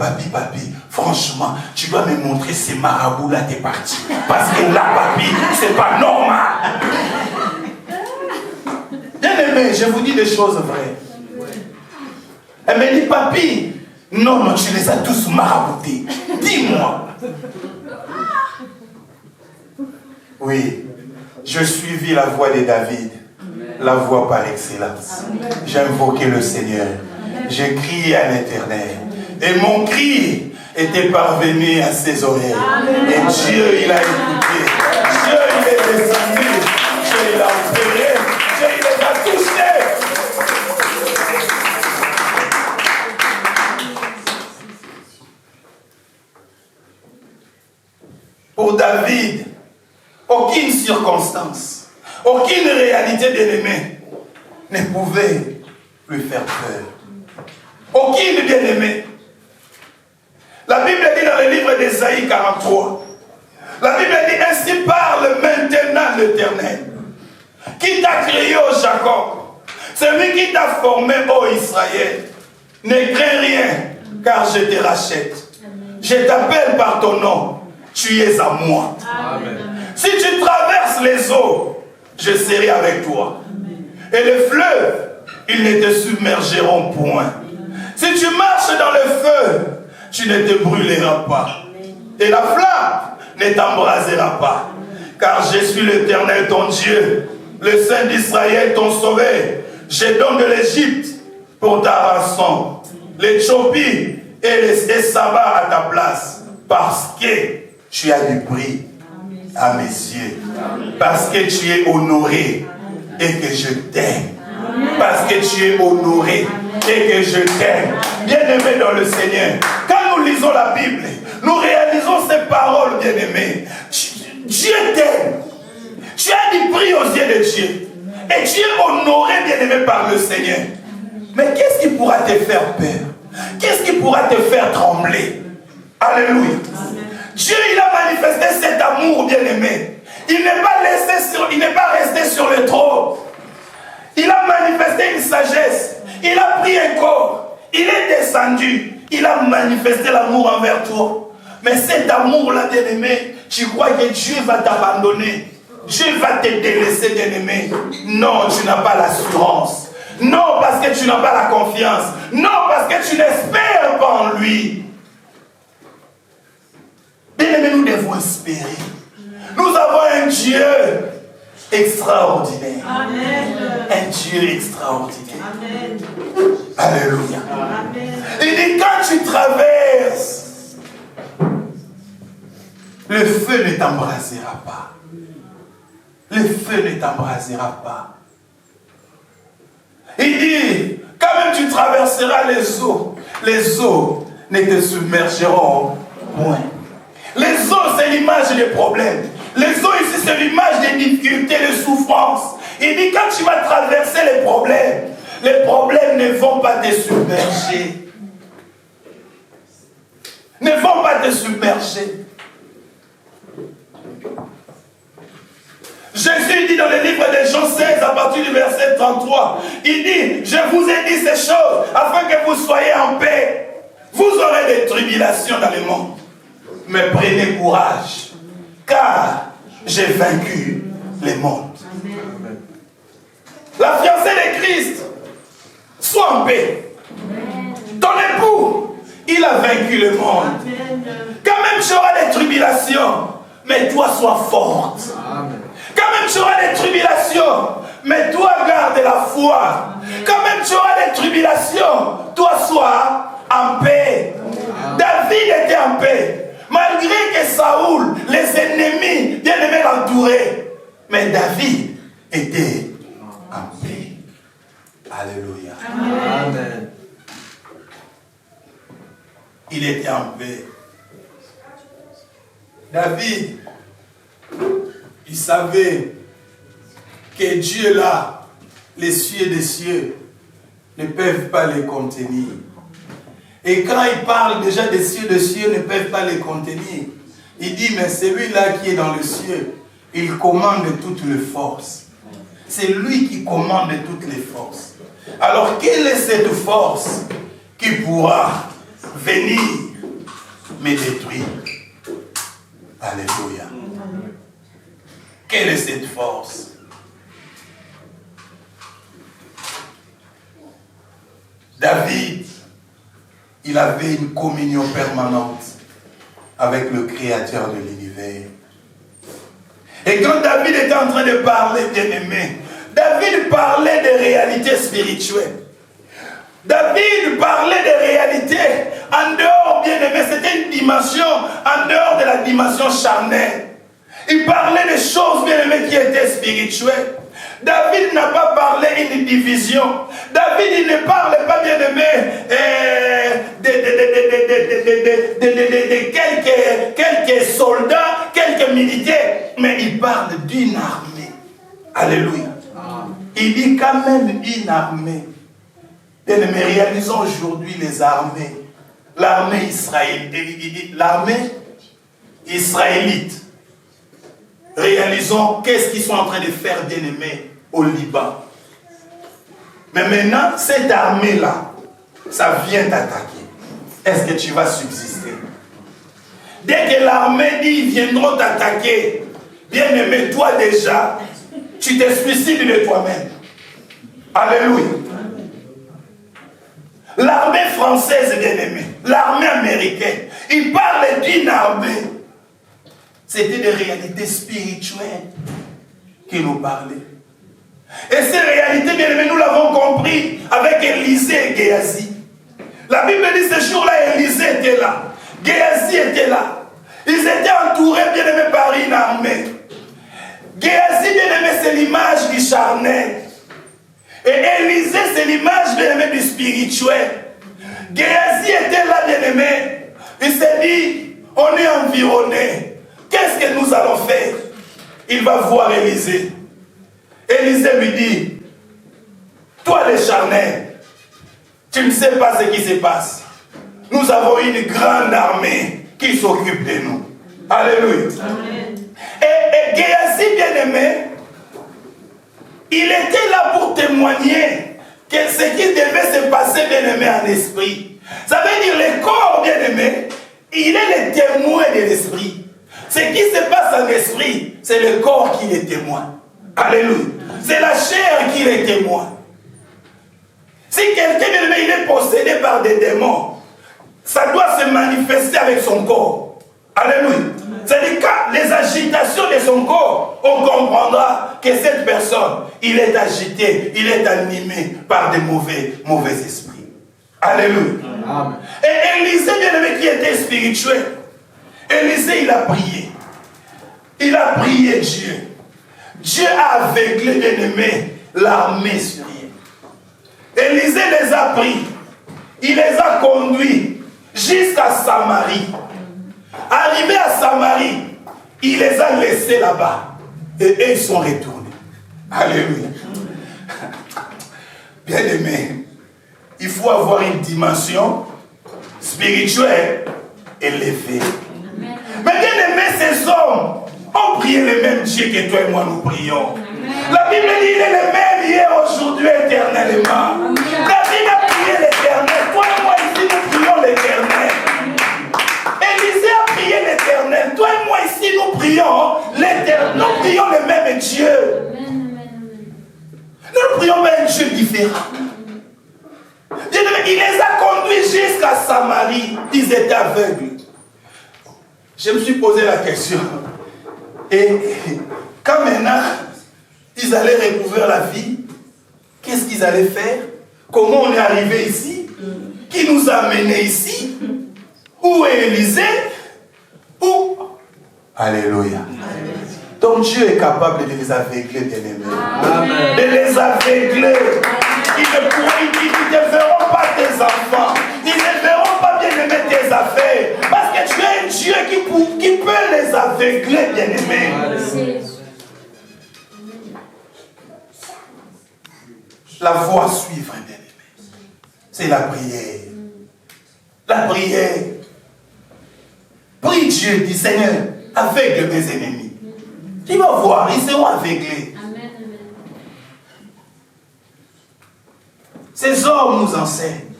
franchement, tu dois me montrer ces marabouts là, t'es parti. Parce que là, papi, c'est pas normal. Bien-aimé, je vous dis des choses vraies. Elle me dit, papi, non, tu les as tous maraboutés. Dis-moi. Oui, je suivis la voie de David, la voie par excellence. J'ai invoqué le Seigneur. J'ai crié à l'Éternel. Et mon cri était parvenu à ses oreilles. Et Dieu, il a écouté. Dieu, il est descendu. Dieu, il a opéré. Dieu, il les a touchés. Pour David, aucune circonstance, aucune réalité bien-aimée ne pouvait lui faire peur. Aucune bien-aimée. La Bible dit dans le livre d'Ésaïe 43, la Bible dit, ainsi parle maintenant l'Éternel, qui t'a créé, ô Jacob, celui qui t'a formé, ô Israël. Ne crains rien, car je te rachète. Je t'appelle par ton nom, tu es à moi. Amen. Si tu traverses les eaux, je serai avec toi. Et les fleuves, ils ne te submergeront point. Si tu marches dans le feu, tu ne te brûleras pas. Et la flamme ne t'embrasera pas. Car je suis l'Éternel ton Dieu, le Saint d'Israël ton sauveur. Je donne de l'Égypte pour ta rançon, l'Éthiopie et les Saba à ta place. Parce que tu as du prix à mes yeux. Parce que tu es honoré et que je t'aime. Parce que tu es honoré et que je t'aime. Bien-aimé dans le Seigneur, quand nous lisons la Bible, nous réalisons ces paroles, bien-aimés. Dieu t'aime. Tu as du prix aux yeux de Dieu. Et tu es honoré, bien-aimé, par le Seigneur. Mais qu'est-ce qui pourra te faire peur? Qu'est-ce qui pourra te faire trembler? Alléluia. Dieu, il a manifesté cet amour, bien-aimé. Il n'est pas resté sur le trône. Il a manifesté une sagesse. Il a pris un corps. Il est descendu. Il a manifesté l'amour envers toi. Mais cet amour-là, bien-aimé, tu crois que Dieu va t'abandonner. Dieu va te délaisser, bien-aimé. Non, tu n'as pas l'assurance. Non, parce que tu n'as pas la confiance. Non, parce que tu n'espères pas en lui. Bien-aimé, nous devons espérer. Nous avons un Dieu extraordinaire. Amen. Un Dieu extraordinaire. Amen. Alléluia. Amen. Il dit, quand tu traverses, le feu ne t'embrasera pas. Le feu ne t'embrasera pas. Il dit, quand même tu traverseras les eaux ne te submergeront point. Les eaux, c'est l'image des problèmes. Les eaux ici, c'est l'image des difficultés, des souffrances. Il dit, quand tu vas traverser les problèmes ne vont pas te submerger. Ne vont pas te submerger. Jésus dit dans le livre de Jean 16, à partir du verset 33, il dit, je vous ai dit ces choses afin que vous soyez en paix. Vous aurez des tribulations dans le monde. Mais prenez courage, car j'ai vaincu le monde. Amen. La fiancée de Christ, sois en paix. Amen. Ton époux, il a vaincu le monde. Amen. Quand même tu auras des tribulations, mais toi sois forte. Amen. Quand même tu auras des tribulations, mais toi garde la foi. Amen. Quand même tu auras des tribulations, toi sois en paix. Amen. David était en paix. Malgré que Saoul, les ennemis, bien-aimés l'entouraient. Mais David était en paix. Alléluia. Amen. Il était en paix. David, il savait que Dieu là, les cieux des cieux, ne peuvent pas les contenir. Et quand il parle déjà des cieux ne peuvent pas les contenir. Il dit, mais celui-là qui est dans le ciel, il commande toutes les forces. C'est lui qui commande toutes les forces. Alors, quelle est cette force qui pourra venir me détruire? Alléluia. Quelle est cette force? il avait une communion permanente avec le Créateur de l'univers. Et quand David était en train de parler, bien-aimé, David parlait des réalités spirituelles. David parlait des réalités en dehors, bien-aimé, c'était une dimension en dehors de la dimension charnelle. Il parlait des choses, bien-aimé, qui étaient spirituelles. David n'a pas parlé d'une division. David, il ne parle pas, bien-aimé, de quelques soldats, quelques militaires, mais il parle d'une armée. Alléluia. Il dit quand même une armée. Bien-aimé, réalisons aujourd'hui les armées. L'armée israélite. L'armée israélite. Réalisons qu'est-ce qu'ils sont en train de faire, bien-aimé, au Liban. Mais maintenant, cette armée-là, ça vient t'attaquer. Est-ce que tu vas subsister? Dès que l'armée dit ils viendront t'attaquer, bien-aimé, toi déjà, tu te suicides de toi-même. Alléluia. L'armée française, bien-aimé, l'armée américaine, il parle d'une armée. C'était des réalités spirituelles qui nous parlaient. Et ces réalités, bien aimés, nous l'avons compris avec Élisée et Géasi. La Bible dit ce jour-là, Élisée était là. Géasi était là. Ils étaient entourés, bien aimés, par une armée. Géasi, bien aimé, c'est l'image du charnel. Et Élisée, c'est l'image, bien aimé, du spirituel. Géasi était là, bien aimé. Il s'est dit, on est environné. Qu'est-ce que nous allons faire? Il va voir Élisée. Élisée lui dit, toi les charnels, tu ne sais pas ce qui se passe. Nous avons une grande armée qui s'occupe de nous. Alléluia. Amen. Et Géasi, bien-aimé, il était là pour témoigner que ce qui devait se passer, bien-aimé, en esprit. Ça veut dire le corps, bien-aimé, il est le témoin de l'esprit. Ce qui se passe en esprit, c'est le corps qui est témoin. Alléluia. C'est la chair qui est témoin. Si quelqu'un, bien-aimé, il est possédé par des démons, ça doit se manifester avec son corps. Alléluia. C'est-à-dire que les agitations de son corps, on comprendra que cette personne, il est agité, il est animé par des mauvais esprits. Alléluia. Amen. Et Élisée, bien-aimé, qui était spirituel, Élisée, il a prié. Il a prié Dieu. Dieu a aveuglé, bien-aimé, l'armée syrienne. Élisée les a pris. Il les a conduits jusqu'à Samarie. Arrivé à Samarie, il les a laissés là-bas. Et ils sont retournés. Alléluia. Bien-aimé, il faut avoir une dimension spirituelle élevée. Mais bien-aimé, ces hommes ont prié le même Dieu que toi et moi nous prions. La Bible dit il est le même hier, aujourd'hui, éternellement. David a prié l'éternel. Toi et moi ici, nous prions l'éternel. Élisée a prié l'éternel. Toi et moi ici, nous prions l'éternel. Nous prions le même Dieu. Nous ne prions pas un Dieu différent. Il les a conduits jusqu'à Samarie. Ils étaient aveugles. Je me suis posé la question. Et quand maintenant, ils allaient recouvrir la vie, qu'est-ce qu'ils allaient faire? Comment on est arrivé ici? Qui nous a amenés ici? Où est Élisée? Où? Alléluia. Donc Dieu est capable de les aveugler, bien-aimés. De les aveugler. Ils ne verront pas tes enfants. Ils ne verront pas, bien-aimés, tes affaires. Parce que tu es un Dieu qui peut les aveugler, bien-aimés. La voie suivre, bien-aimés, c'est la prière. La prière. Prie Dieu, dit Seigneur, aveugle mes ennemis. Tu vas voir, ils seront aveuglés. Amen. Ces hommes nous enseignent.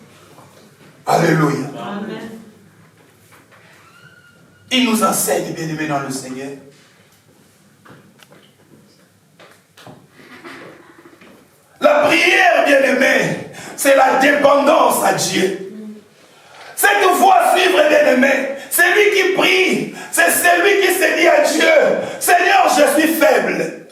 Alléluia. Amen. Ils nous enseignent, bien-aimés dans le Seigneur. La prière, bien-aimés, c'est la dépendance à Dieu. Cette voie à suivre, bien-aimé, c'est lui qui prie. C'est celui qui se dit à Dieu, Seigneur, je suis faible.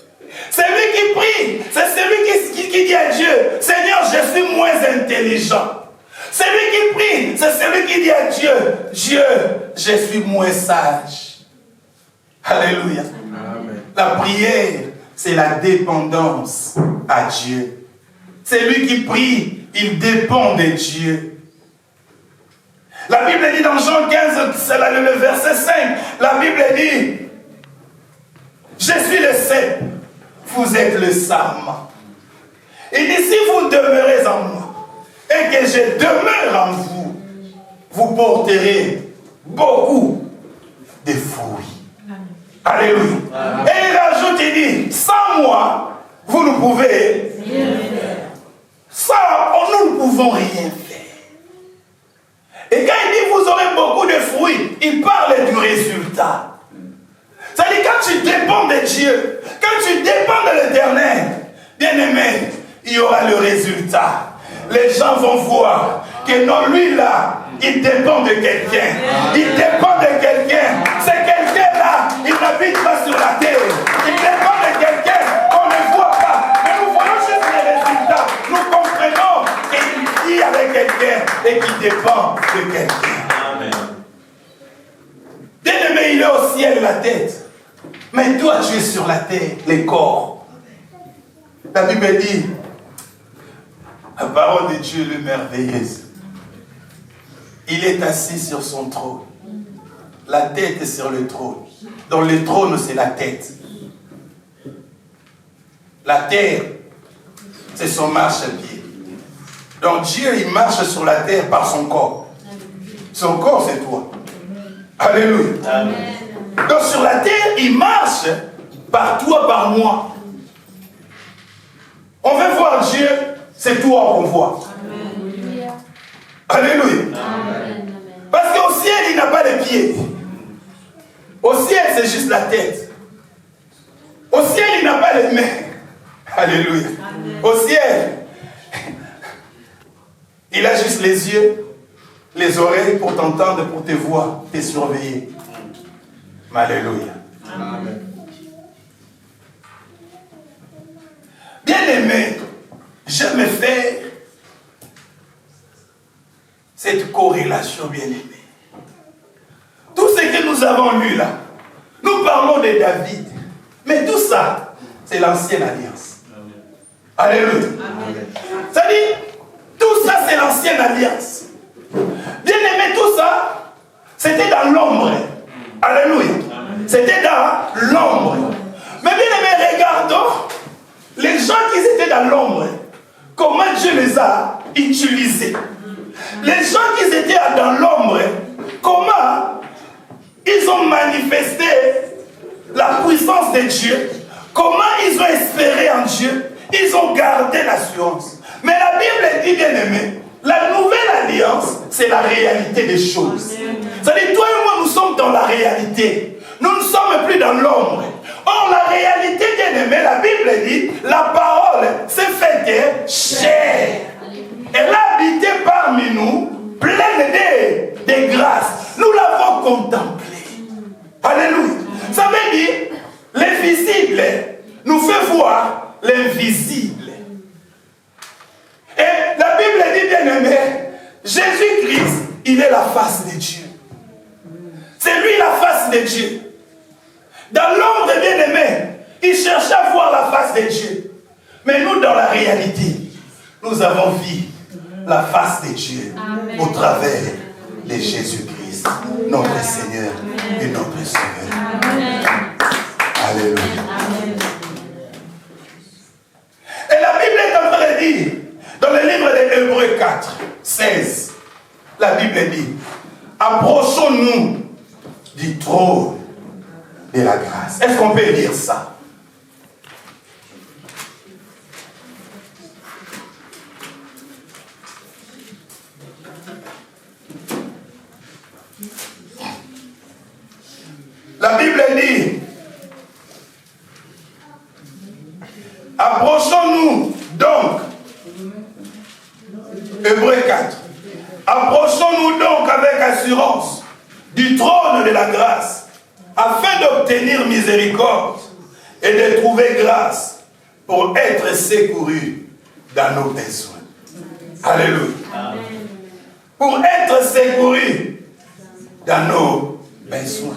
C'est lui qui prie. C'est celui qui dit à Dieu, Seigneur, je suis moins intelligent. C'est lui qui prie. C'est celui qui dit à Dieu, Dieu, je suis moins sage. Alléluia. Amen. La prière, c'est la dépendance à Dieu. C'est lui qui prie, il dépend de Dieu. La Bible dit dans Jean 15, c'est le verset 5, la Bible dit, je suis le cep, vous êtes le sarment. Il dit, si vous demeurez en moi, et que je demeure en vous, vous porterez beaucoup de fruits. Alléluia. Amen. Et il rajoute, il dit, sans moi, vous ne pouvez rien faire. Sans, nous ne pouvons rien faire. Et quand il dit, vous aurez beaucoup de fruits, il parle du résultat. C'est-à-dire, quand tu dépends de Dieu, quand tu dépends de l'Éternel, bien-aimé, il y aura le résultat. Les gens vont voir que non, lui là, il dépend de quelqu'un. Il dépend de quelqu'un. C'est quelqu'un-là, il n'habite pas sur la terre. Il dépend de quelqu'un qu'on ne voit pas. Mais nous voyons juste les résultats. Nous comprenons qu'il vit avec quelqu'un et qu'il dépend de quelqu'un. Bien-aimé, il est au ciel la tête. Mais toi, tu es sur la terre, les corps. La Bible dit, la parole de Dieu est merveilleuse. Il est assis sur son trône. La tête est sur le trône. Donc le trône, c'est la tête. La terre, c'est son marchepied. Donc Dieu, il marche sur la terre par son corps. Son corps, c'est toi. Alléluia. Amen. Donc sur la terre, il marche par toi, par moi. On veut voir Dieu, c'est toi qu'on voit. Amen. Alléluia. Amen. Parce qu'au ciel, il n'a pas les pieds. Au ciel, c'est juste la tête. Au ciel, il n'a pas les mains. Alléluia. Amen. Au ciel, il a juste les yeux, les oreilles pour t'entendre, pour te voir, te surveiller. Alléluia. Amen. Bien-aimé, j'aime faire cette corrélation, bien-aimé. Tout ce que nous avons lu là, nous parlons de David, mais tout ça, c'est l'ancienne alliance. Amen. Alléluia. C'est-à-dire, tout ça, c'est l'ancienne alliance. Bien-aimé, tout ça, c'était dans l'ombre. Alléluia. C'était dans l'ombre. Mais bien-aimé, regardons les gens qui étaient dans l'ombre, comment Dieu les a utilisés. Les gens qui étaient dans l'ombre, comment ils ont manifesté la puissance de Dieu, comment ils ont espéré en Dieu, ils ont gardé l'assurance. Mais la Bible dit, bien-aimé, la nouvelle alliance, c'est la réalité des choses. C'est-à-dire, toi et moi, nous sommes dans la réalité. Nous ne sommes plus dans l'ombre. Or, la réalité, bien-aimé, la Bible dit, la parole s'est faite chair. Elle a habité parmi nous, pleine de grâce. Nous l'avons contemplée. Alléluia. Ça veut dire, l'invisible nous fait voir l'invisible. Et la Bible dit, bien-aimé, Jésus-Christ, il est la face de Dieu. C'est lui la face de Dieu. Dans l'ombre, bien-aimé, il cherchait à voir la face de Dieu. Mais nous, dans la réalité, nous avons vu la face de Dieu. Amen. Au travers de Jésus-Christ, notre Seigneur et notre Sauveur. Amen. Alléluia. Amen. Et la Bible est en train de dire, dans le livre de Hébreux 4, 16, la Bible dit, approchons-nous du trône de la grâce. Est-ce qu'on peut dire ça? La Bible dit, approchons-nous donc, Hébreux 4, approchons-nous donc avec assurance du trône de la grâce, afin d'obtenir miséricorde et de trouver grâce pour être secouru dans nos besoins. Alléluia. Amen. Pour être secouru dans nos besoins.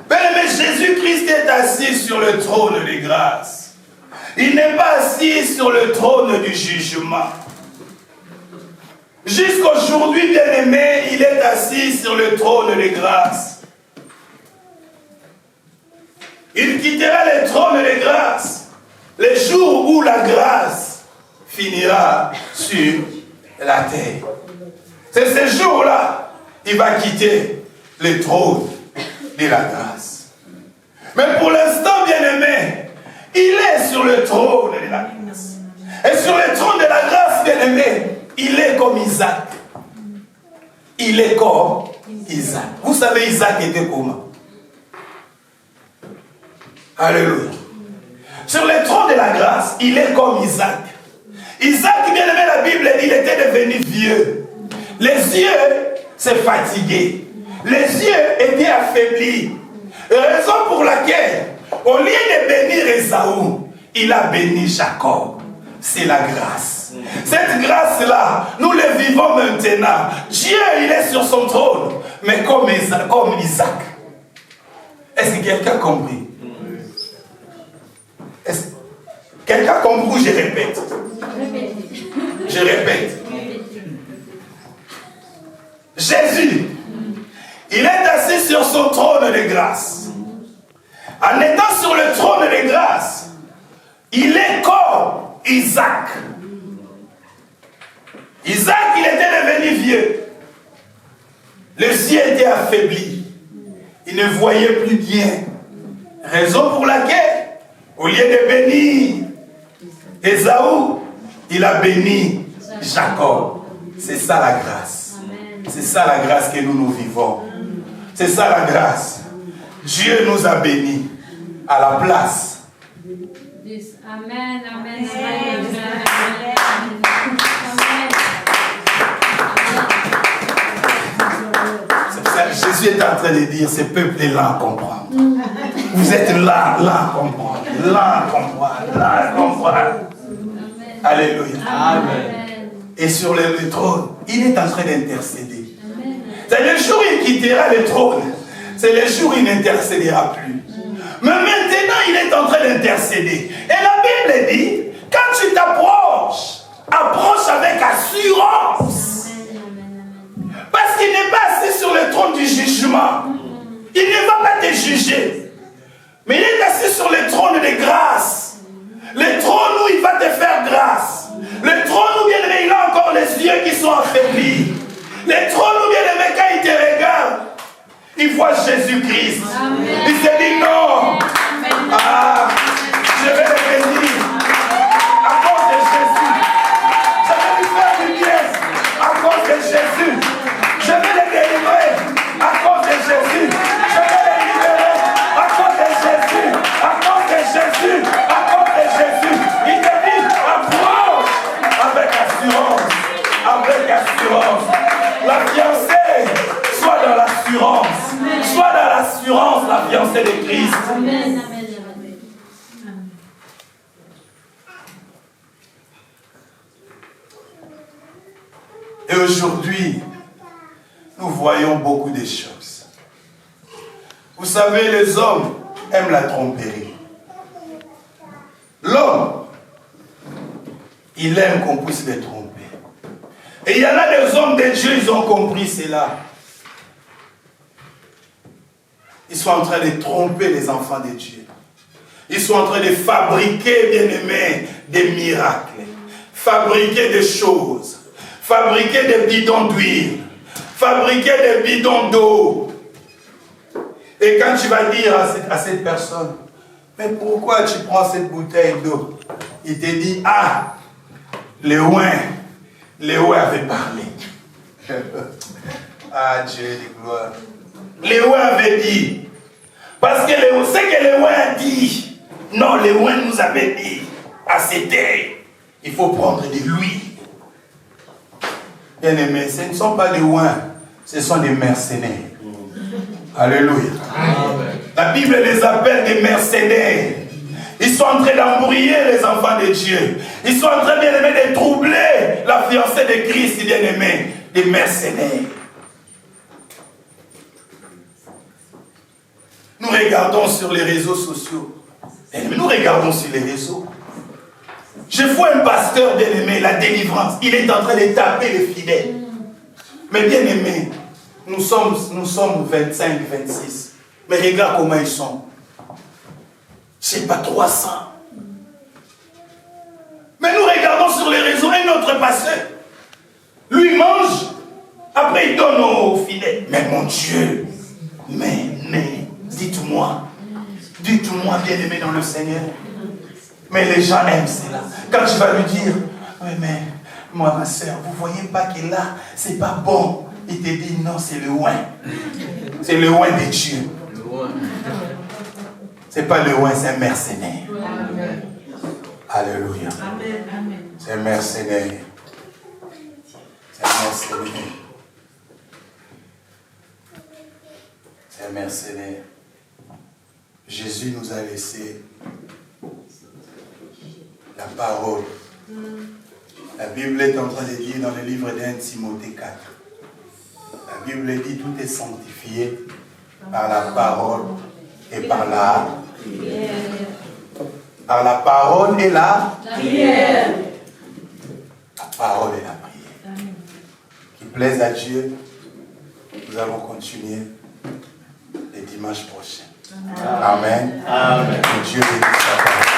Bien-aimé, Jésus-Christ est assis sur le trône de grâce. Il n'est pas assis sur le trône du jugement. Jusqu'aujourd'hui, bien-aimé, il est assis sur le trône de grâce. Il quittera le trône de grâce les jours où la grâce finira sur la terre. C'est ce jour-là, il va quitter le trône de la grâce. Mais pour l'instant, bien-aimé, il est sur le trône de la grâce. Et sur le trône de la grâce, bien-aimé, il est comme Isaac. Il est comme Isaac. Vous savez, Isaac était comment? Alléluia. Sur le trône de la grâce, il est comme Isaac. Isaac, bien aimé, la Bible dit, il était devenu vieux. Les yeux s'est fatigué. Les yeux étaient affaiblis. Raison pour laquelle, au lieu de bénir Esaü, il a béni Jacob. C'est la grâce. Cette grâce-là, nous le vivons maintenant. Dieu, il est sur son trône, mais comme Isaac. Est-ce que quelqu'un a compris? Quelqu'un a compris ou je répète? Je répète. Jésus, il est assis sur son trône de grâce. En étant sur le trône de grâce, il est comme Isaac. Isaac, il était devenu vieux. Les yeux étaient affaiblis. Il ne voyait plus bien. Raison pour laquelle, au lieu de bénir Esaü, il a béni Jacob. C'est ça la grâce. C'est ça la grâce que nous vivons. C'est ça la grâce. Dieu nous a bénis à la place. Amen, amen, amen, Jésus est en train de dire, ce peuple est là à comprendre. Vous êtes là à comprendre. Là à comprendre. Là à comprendre. Alléluia. Amen. Et sur le trône, il est en train d'intercéder. C'est le jour où il quittera le trône. C'est le jour où il n'intercédera plus. Mais maintenant, il est en train d'intercéder. Et la Bible dit, quand tu t'approches, approche avec assurance. Parce qu'il n'est pas assis sur le trône du jugement. Il ne va pas te juger. Mais il est assis sur le trône de grâce. Le trône où il va te faire grâce. Le trône où, bien aimé, il a encore les yeux qui sont affaiblis. Le trône où, bien aimé, quand il te regarde, il voit Jésus-Christ. Il se dit non. Ah, je vais le bénir. À cause de Jésus. Je vais lui faire du bien. À cause de Jésus. Je vais le délivrer. À cause de Jésus. Je vais le libérer. À cause de Jésus. À cause de Jésus. À cause de Jésus. Il te dit, approche avec assurance. Avec assurance. La fiancée, soit dans l'assurance. Soit dans l'assurance, la fiancée de Christ. Amen. Et aujourd'hui, nous voyons beaucoup de choses. Vous savez, les hommes aiment la tromperie. L'homme, il aime qu'on puisse le tromper. Et il y en a des hommes de Dieu, ils ont compris cela. Ils sont en train de tromper les enfants de Dieu. Ils sont en train de fabriquer, bien aimés, des miracles. Fabriquer des choses. Fabriquer des bidons d'huile. Fabriquer des bidons d'eau. Et quand tu vas dire à cette personne, mais pourquoi tu prends cette bouteille d'eau? Il te dit, ah, Léon avait parlé. Ah, Dieu de gloire. Léon avait dit. Parce que ce que Léon a dit, non, Léon nous avait dit, à cette heure, il faut prendre de l'huile. Bien aimé, ce ne sont pas des ouins, Ce sont des mercenaires. Alléluia. La Bible les appelle des mercenaires. Ils sont en train d'embrouiller les enfants de Dieu. Ils sont en train, bien aimé, de troubler la fiancée de Christ, bien aimé. Des mercenaires. Nous regardons sur les réseaux sociaux. Nous regardons sur les réseaux. Je vois un pasteur bien aimé, la délivrance. Il est en train de taper les fidèles. Mais bien aimé, nous sommes 25, 26. Mais regarde comment ils sont. Je ne sais pas, 300. Mais nous regardons sur les réseaux un autre pasteur. Lui mange, après il donne aux fidèles. Mais mon Dieu, mais, dites-moi, bien aimé dans le Seigneur. Mais les gens aiment cela. Quand tu vas lui dire, oui, mais moi, ma soeur, vous ne voyez pas que là, c'est pas bon. Il te dit, non, c'est le oin. C'est le oin de Dieu. C'est pas le oin, c'est un mercenaire. Amen. Alléluia. C'est un mercenaire. C'est un mercenaire. C'est un mercenaire. Jésus nous a laissé la parole. La Bible est en train de dire dans le livre d'1 Timothée 4. La Bible dit tout est sanctifié par la parole et par la prière. Par la parole et la prière. La parole et la prière. Qui plaise à Dieu, nous allons continuer les dimanches prochains. Amen. Amen. Que Dieu bénisse sa parole.